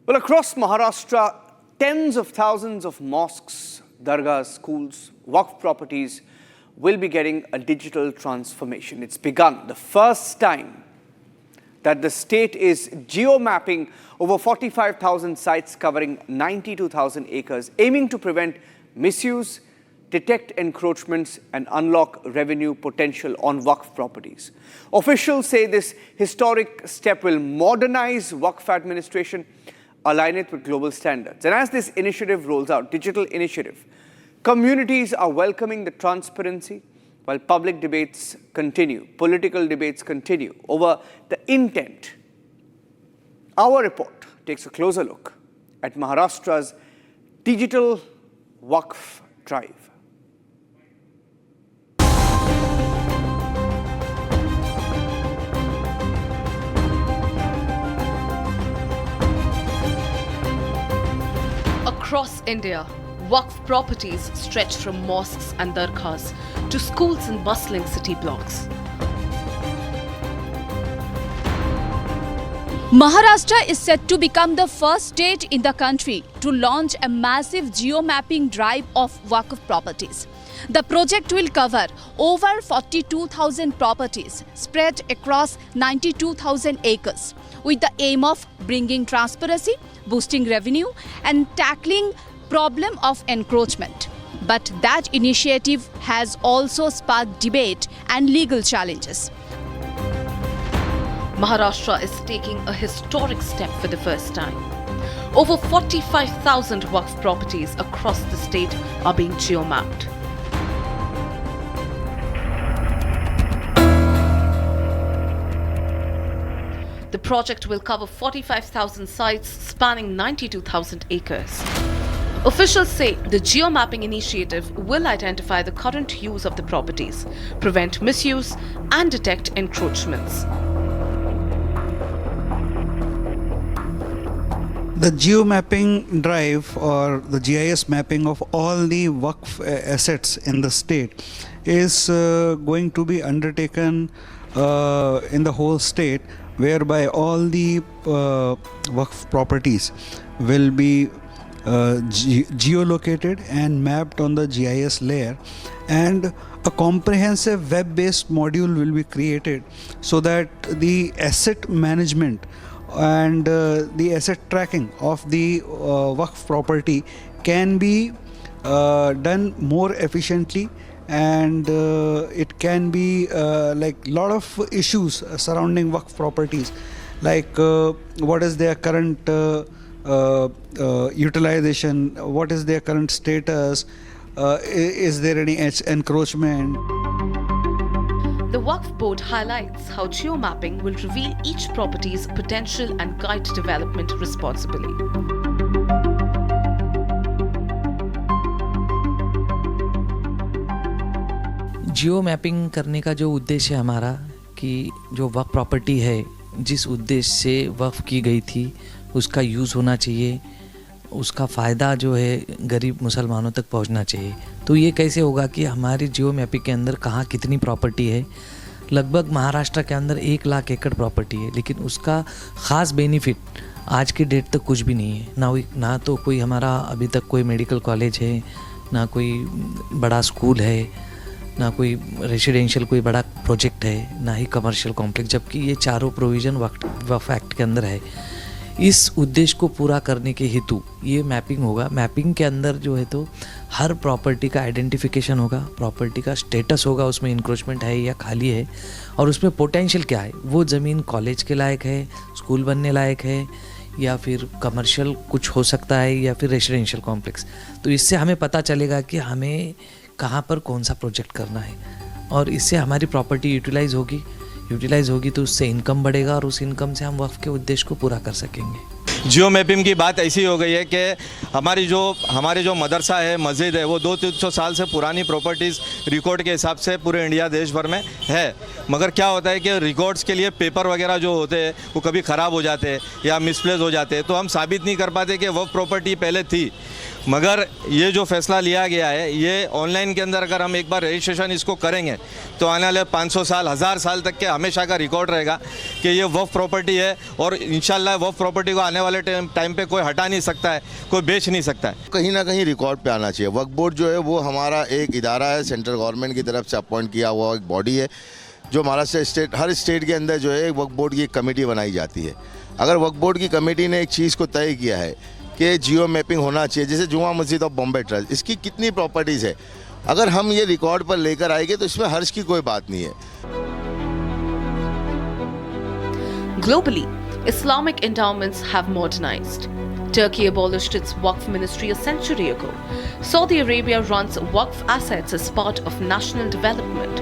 Well, across Maharashtra, tens of thousands of mosques, dargahs, schools, Waqf properties will be getting a digital transformation. It's begun the first time that the state is geo-mapping over 45,000 sites covering 92,000 acres, aiming to prevent misuse, detect encroachments and unlock revenue potential on Waqf properties. Officials say this historic step will modernize Waqf administration, align it with global standards. And as this initiative rolls out, digital initiative, communities are welcoming the transparency while public debates continue, political debates continue over the intent. Our report takes a closer look at Maharashtra's digital Waqf drive. Across India, Waqf properties stretch from mosques and dargahs to schools and bustling city blocks. Maharashtra is set to become the first state in the country to launch a massive geo-mapping drive of Waqf properties. The project will cover over 42,000 properties spread across 92,000 acres with the aim of bringing transparency, boosting revenue and tackling problem of encroachment. But that initiative has also sparked debate and legal challenges. Maharashtra is taking a historic step for the first time. Over 45,000 Waqf properties across the state are being geo-mapped. The project will cover 45,000 sites spanning 92,000 acres. Officials say the geo-mapping initiative will identify the current use of the properties, prevent misuse and detect encroachments. The geo-mapping drive or the GIS mapping of all the Waqf assets in the state is going to be undertaken in the whole state, whereby all the Waqf properties will be geolocated and mapped on the GIS layer, and a comprehensive web-based module will be created so that the asset management and the asset tracking of the Waqf property can be done more efficiently, and it can be like lot of issues surrounding Waqf properties, like what is their current utilization, what is their current status, is there any encroachment. The Waqf board highlights how geo-mapping will reveal each property's potential and guide development responsibly. Geo mapping करने का जो उद्देश्य है हमारा, कि जो वक्फ property है जिस उद्देश्य से वक्फ की गई थी उसका यूज़ होना चाहिए, उसका फ़ायदा जो है गरीब मुसलमानों तक पहुंचना चाहिए। तो ये कैसे होगा कि हमारी जियो मैपिंग के अंदर कहाँ कितनी प्रॉपर्टी है। लगभग महाराष्ट्र के अंदर 1 लाख एकड़ प्रॉपर्टी है, लेकिन उसका ख़ास बेनिफिट आज की डेट तक कुछ भी नहीं है। ना तो कोई हमारा अभी तक कोई मेडिकल कॉलेज है, ना कोई बड़ा स्कूल है, ना कोई रेसिडेंशियल कोई बड़ा प्रोजेक्ट है, ना ही कमर्शियल कॉम्प्लेक्स, जबकि ये चारों प्रोविज़न वक्फ एक्ट के अंदर है। इस उद्देश्य को पूरा करने के हेतु ये मैपिंग होगा। मैपिंग के अंदर जो है तो हर प्रॉपर्टी का आइडेंटिफिकेशन होगा, प्रॉपर्टी का स्टेटस होगा, उसमें इंक्रोचमेंट है या खाली है, और उसमें पोटेंशियल क्या है, वो ज़मीन कॉलेज के लायक है, स्कूल बनने लायक है, या फिर कमर्शियल कुछ हो सकता है, या फिर रेसिडेंशियल कॉम्प्लेक्स। तो इससे हमें पता चलेगा कि हमें कहाँ पर कौन सा प्रोजेक्ट करना है, और इससे हमारी प्रॉपर्टी यूटिलाइज होगी तो उससे इनकम बढ़ेगा, और उस इनकम से हम वक्फ के उद्देश्य को पूरा कर सकेंगे। जियो मैपिंग की बात ऐसी हो गई है कि हमारी जो मदरसा है, मस्जिद है, वो 200-300 साल से पुरानी प्रॉपर्टीज़ रिकॉर्ड के हिसाब से पूरे इंडिया देश भर में है। मगर क्या होता है कि रिकॉर्ड्स के लिए पेपर वगैरह जो होते हैं वो कभी ख़राब हो जाते हैं या मिसप्लेस हो जाते हैं, तो हम साबित नहीं कर पाते कि वो प्रॉपर्टी पहले थी। मगर ये जो फैसला लिया गया है, ये ऑनलाइन के अंदर अगर हम एक बार रजिस्ट्रेशन इसको करेंगे तो आने वाले 500 साल 1000 साल तक के हमेशा का रिकॉर्ड रहेगा कि ये वक्फ प्रॉपर्टी है, और इंशाल्लाह वक्फ प्रॉपर्टी को आने वाले टाइम पे कोई हटा नहीं सकता है, कोई बेच नहीं सकता है। कहीं ना कहीं रिकॉर्ड पे आना चाहिए। वक्फ बोर्ड जो है वो हमारा एक इदारा है, सेंट्रल गवर्नमेंट की तरफ से अपॉइंट किया हुआ एक बॉडी है, जो महाराष्ट्र स्टेट, हर स्टेट के अंदर जो है वक्फ बोर्ड की एक कमेटी बनाई जाती है। अगर वक्फ बोर्ड की कमेटी ने एक चीज़ को तय किया है कि जियो मैपिंग होना चाहिए, जैसे जुमा मस्जिद ऑफ बॉम्बे ट्रस्ट, इसकी कितनी प्रॉपर्टीज़ है, अगर हम ये रिकॉर्ड पर लेकर आएंगे तो इसमें हर्ष की कोई बात नहीं है। Globally, Islamic endowments have modernized. Turkey abolished its Waqf ministry a century ago. Saudi Arabia runs Waqf assets as part of national development.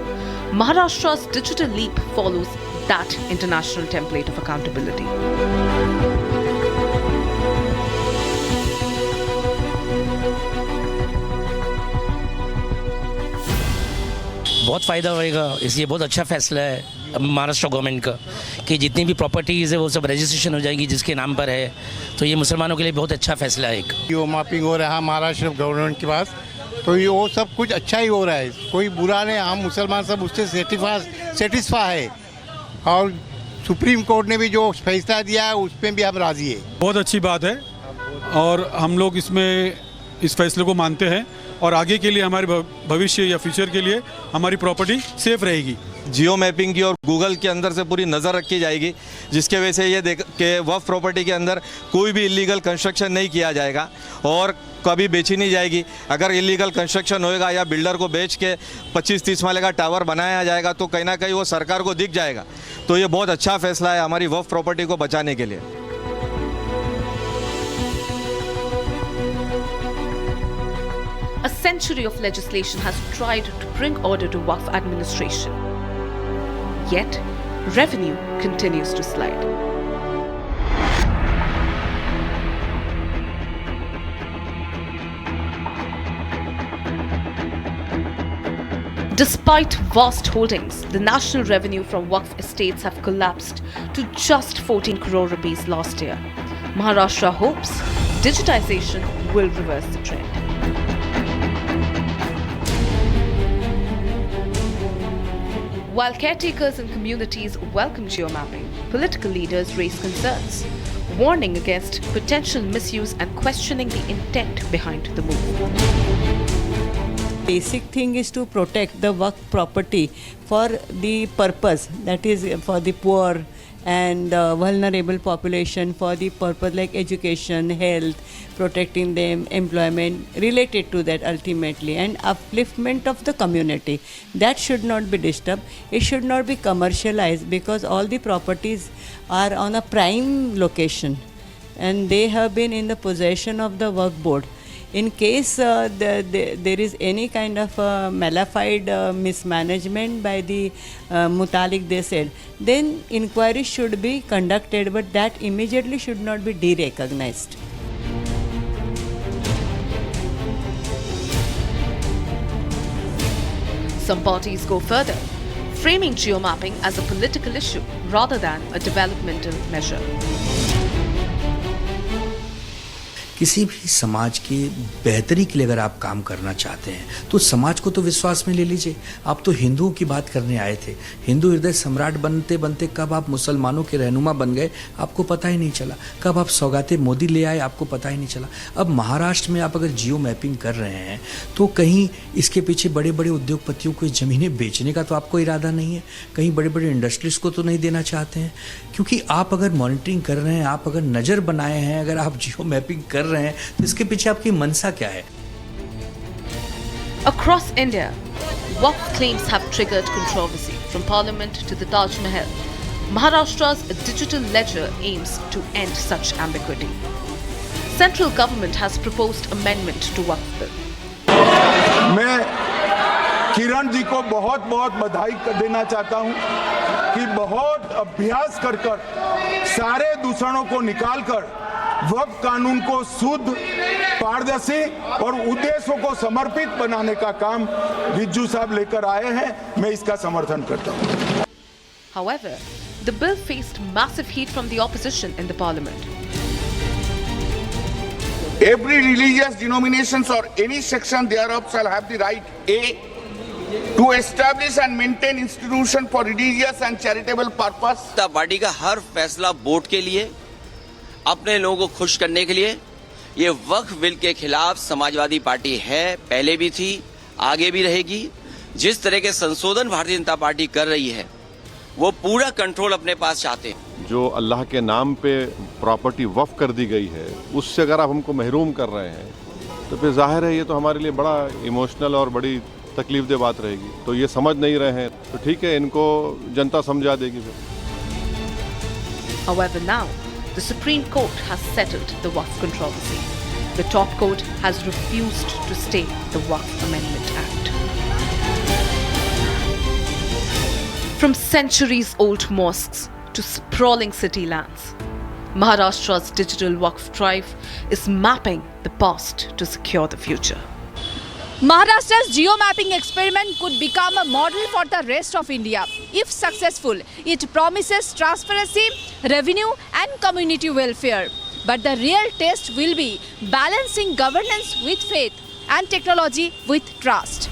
Maharashtra's digital leap follows that international template of accountability. बहुत फ़ायदा होएगा, इसलिए बहुत अच्छा फैसला है Maharashtra government का कि जितनी भी प्रॉपर्टीज़ है वो सब रजिस्ट्रेशन हो जाएगी जिसके नाम पर है, तो ये मुसलमानों के लिए बहुत अच्छा फैसला है। जियो मैपिंग हो रहा है महाराष्ट्र गवर्नमेंट के पास, तो ये वो सब कुछ अच्छा ही हो रहा है, कोई बुरा नहीं। हम मुसलमान सब उससे सेटिस्फाई है, और सुप्रीम कोर्ट ने भी जो फैसला दिया है उस पर भी हम राज़ी है। बहुत अच्छी बात है और हम लोग इसमें इस फैसले को मानते हैं, और आगे के लिए हमारे भविष्य या फ्यूचर के लिए हमारी प्रॉपर्टी सेफ रहेगी। जियो मैपिंग की और गूगल के अंदर से पूरी नज़र रखी जाएगी, जिसके वजह से ये देख के वक्फ प्रॉपर्टी के अंदर कोई भी इलीगल कंस्ट्रक्शन नहीं किया जाएगा और कभी बेची नहीं जाएगी। अगर इलीगल कंस्ट्रक्शन होएगा या बिल्डर को बेच के 25-30 माले का टावर बनाया जाएगा तो कहीं ना कहीं वो सरकार को दिख जाएगा। तो ये बहुत अच्छा फैसला है हमारी वक्फ प्रॉपर्टी को बचाने के लिए। A century of legislation has tried to bring order to Waqf administration. Yet, revenue continues to slide. Despite vast holdings, the national revenue from Waqf estates have collapsed to just 14 crore rupees last year. Maharashtra hopes digitization will reverse the trend. While caretakers and communities welcome geomapping, political leaders raise concerns, warning against potential misuse and questioning the intent behind the move. Basic thing is to protect the Waqf property for the purpose, that is for the poor and vulnerable population, for the purpose like education, health, protecting them, employment, related to that ultimately, and upliftment of the community. That should not be disturbed. It should not be commercialized because all the properties are on a prime location and they have been in the possession of the Waqf board. In case there is any kind of malified mismanagement by the Mutalik, they said, then inquiry should be conducted, but that immediately should not be derecognized. Some parties go further, framing geomapping as a political issue rather than a developmental measure. किसी भी समाज की बेहतरी के लिए अगर आप काम करना चाहते हैं तो समाज को तो विश्वास में ले लीजिए। आप तो हिंदुओं की बात करने आए थे, हिंदू हृदय सम्राट बनते बनते कब आप मुसलमानों के रहनुमा बन गए आपको पता ही नहीं चला, कब आप सौगाते मोदी ले आए आपको पता ही नहीं चला। अब महाराष्ट्र में आप अगर जियो मैपिंग कर रहे हैं तो कहीं इसके पीछे बड़े बड़े उद्योगपतियों को ज़मीनें बेचने का तो आपको इरादा नहीं है, कहीं बड़े बड़े इंडस्ट्रीज को तो नहीं देना चाहते हैं, क्योंकि आप अगर मॉनिटरिंग कर रहे हैं, आप अगर नज़र बनाए हैं, अगर आप जियो मैपिंग कर रहे हैं तो इसके पीछे आपकी मनसा क्या है? Across India, Waqf claims have triggered controversy from Parliament to the Taj Mahal. Maharashtra's digital ledger aims to end such ambiguity. Central government has proposed amendment to Waqf bill. मैं किरण जी को बहुत बहुत बधाई देना चाहता हूं कि बहुत अभ्यास कर सारे दूषणों को निकालकर वक्फ कानून को शुद्ध, पारदर्शी और उद्देश्यों को समर्पित बनाने का काम रिज्जू साहब लेकर आए हैं। मैं इसका समर्थन करता हूं। However, the bill faced massive heat from the opposition in the parliament. Every religious denominations or any section thereof shall have the right A. To establish and maintain institution for religious and charitable purpose. Party का हर फैसला vote के लिए, अपने लोगों को खुश करने के लिए, ये वक्फ बिल के खिलाफ समाजवादी पार्टी है, पहले भी थी, आगे भी रहेगी। जिस तरह के संशोधन भारतीय जनता पार्टी कर रही है, वो पूरा कंट्रोल अपने पास चाहते हैं। जो अल्लाह के नाम पे प्रॉपर्टी वक्फ कर दी गई है, उससे अगर आप हमको महरूम कर रहे हैं, तो फिर जाहिर है ये तो हमारे लिए बड़ा इमोशनल और बड़ी तकलीफदेह बात रहेगी। तो ये समझ नहीं रहे हैं, तो ठीक है, इनको जनता समझा देगी फिर। However, now the Supreme Court has settled the Waqf controversy. The top court has refused to stay the Waqf Amendment Act. From centuries-old mosques to sprawling city lands, Maharashtra's digital Waqf drive is mapping the past to secure the future. Maharashtra's geo-mapping experiment could become a model for the rest of India. If successful, it promises transparency, revenue and community welfare. But the real test will be balancing governance with faith and technology with trust.